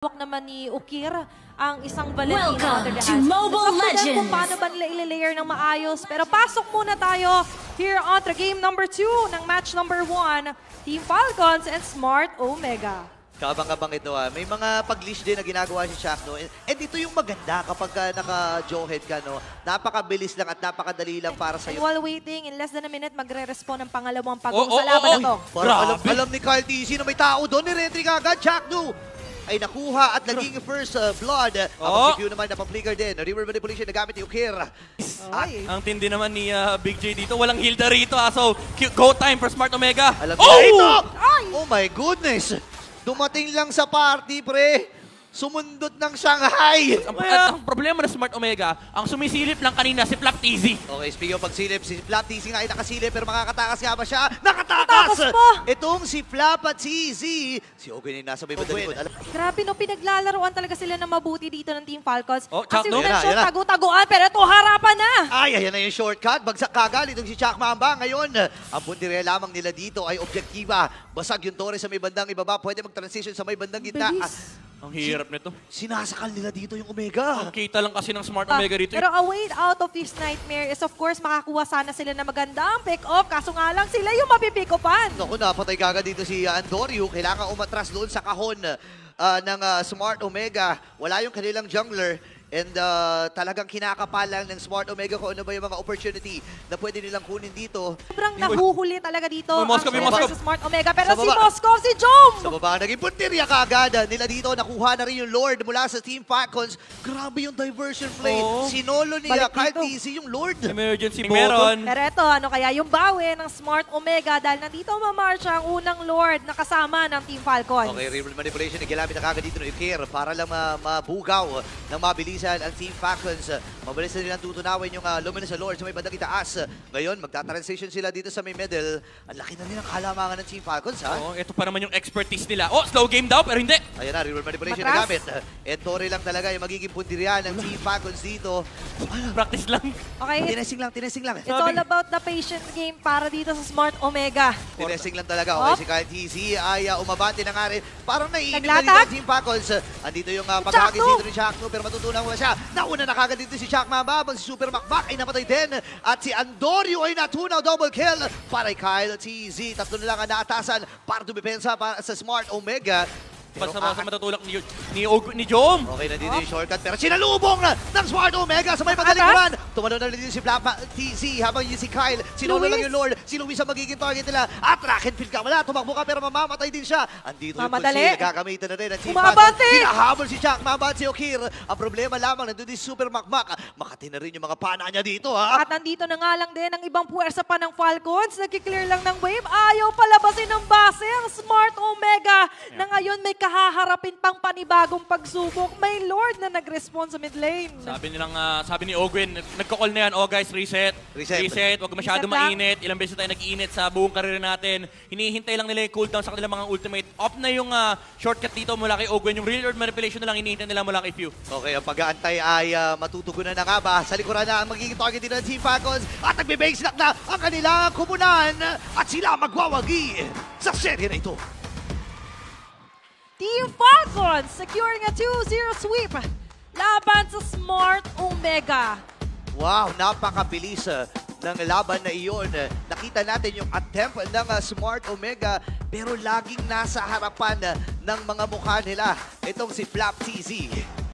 Hawak naman ni Ukir ang isang Valentino under the Welcome to hands. Mobile Legends! Kung paano ba nila i-layer ng maayos. Pero pasok muna tayo here on the game number 2 ng match number 1. Team Falcons and Smart Omega. Kabang-kabang ito May mga pag-leash din na ginagawa si Shaq, And ito yung maganda kapag naka-jawhead ka, Napakabilis lang at napakadali lang para sa'yo. And while waiting, in less than a minute, magre-respawn ang pangalawang pag-uus sa laban na to. Alam ni Kyle TC na may tao doon, ni-retry ka agad, Shaq, ay nakuha at naging first blood. Ang si Q naman napaplikar din. River manipulation na gamit ni Ukir. Ang tindi naman ni Big J dito. Walang hilda rito. So, go time for Smart Omega. Alam niya ito! Oh my goodness! Dumating lang sa party, pre. Sumundot ng Shanghai. Ang problema ng Smart Omega, ang sumisilip lang kanina si Flap TZ. Okay, speaking of pagsilip, si Flap TZ nga ay nakasilip pero makakatakas nga ba siya? Nakatakas! Itong si Flap at TZ. Si Ogun yung nasa may badalikod. Grabe pinaglalaroan talaga sila ng mabuti dito ng Team Falcons. Kasi yan na. tagu-taguan pero ito harapan na. Ayan na yung shortcut. Bagsak kagad itong si Chak Mamba. Ngayon, ang puntirya lamang nila dito ay objektiba. Basag yung Torres sa may bandang ibaba. Pwede mag-transition sa may bandang gitna. Ang hirap nito. Sinasakal nila dito yung Omega. Ang kita lang kasi ng Smart Omega dito. Pero a way out of this nightmare is of course makakuha sana sila na magandang pick-off. Kaso nga lang sila yung mapipick-offan. Naku, napatay kagad dito si Andoryu. Kailangan umatras doon sa kahon ng Smart Omega. Wala yung kanilang jungler. And talagang kinakapalan ng Smart Omega kung ano ba yung mga opportunity na pwede nilang kunin dito. Sobrang nahuhuli talaga dito ang sa Smart Omega. Pero si Moskov, si Jom! Sa baba, naging puntirya kaagad nila dito. Nakuha na rin yung Lord mula sa Team Falcons. Grabe yung diversion play. Sinolo niya Kyle TC yung Lord. Emergency meron. Pero ito, ano kaya yung bawi ng Smart Omega dahil nandito mamarcha ang unang Lord na kasama ng Team Falcons. Okay, river manipulation. Igilamit na kagad dito ng Ukir para lang mabugaw ng mabilis ang Team Falcons. Mabilis na nilang tutunawin yung Luminous Lord sa may bandang itaas. Ngayon, magta-transition sila dito sa may middle. Ang laki na nilang kalamangan ng Team Falcons, Ito pa naman yung expertise nila. Slow game daw, pero hindi. Ayan na, river manipulation na gamit. Entore lang talaga yung magiging puntirya ng Team Falcons dito. Practice lang. Okay, Tinesing lang. It's all about the patient game para dito sa Smart Omega. Tinesing lang talaga. Okay, si Kyle TC ay umabante na nga rin. Parang naiinip na dito ang Team Falcons. Andito yung paghagis dito ni Shaq, pero matutunan mo siya. Nauna na kagad dito si Shaq Mamba. Si Super Makmak ay napatay din. At si Andoryu ay natunaw. Double kill para Kyle TZ. Tatlo na lang ang naatasan para dumipensa sa Smart Omega. Sa matutulak ni Jom. Okay, nandito yung shortcut. Pero sinalubong ng Smart Omega sa may pagkalikuran. Tumalo na rin si Flapa TZ habang yun si Kyle. Sinolo lang yung Lord. Si Luis ang magiging target nila. At track and field ka. Wala, tumakbo ka pero mamamatay din siya. Andito yung Kunsi. Nagagamitan na rin. Hinahabol si Jack Mamba at si Ukir. Ang problema lamang, nandun din si Super Makmak. Makati na rin yung mga pana niya dito, At nandito na nga lang din ang ibang puwersa pa ng Falcons. Nagkiklear lang ng wave. Ayaw palabasin ng base ang Smart Omega. Na ngayon may kahaharapin pang panibagong pagsubok. May Lord na nag-respond sa mid lane. Sabi ni Ogwin, nagko-call na yan, guys, reset. Huwag masyado mainit. Ilang beses tayo nag-iinit sa buong karir natin. Hinihintay lang nila yung cooldown sa kanilang mga ultimate. Off na yung shortcut dito mula kay Ogwin. Yung real Lord manipulation na lang hinihintay nila mula kay Few. Okay, ang pag-aantay ay matutugunan na nga ba? Sa likuran na ang magiging target din ng Team Falcons. At nagbe-base lock na ang kanilang kumunan. At sila magwawagi sa serye na ito. Team Falcons securing a 2-0 sweep laban sa Smart Omega. Wow, napakabilis ng laban na iyon. Nakita natin yung attempt ng Smart Omega pero laging nasa harapan ng mga mukha nila. Itong si Flap TZ.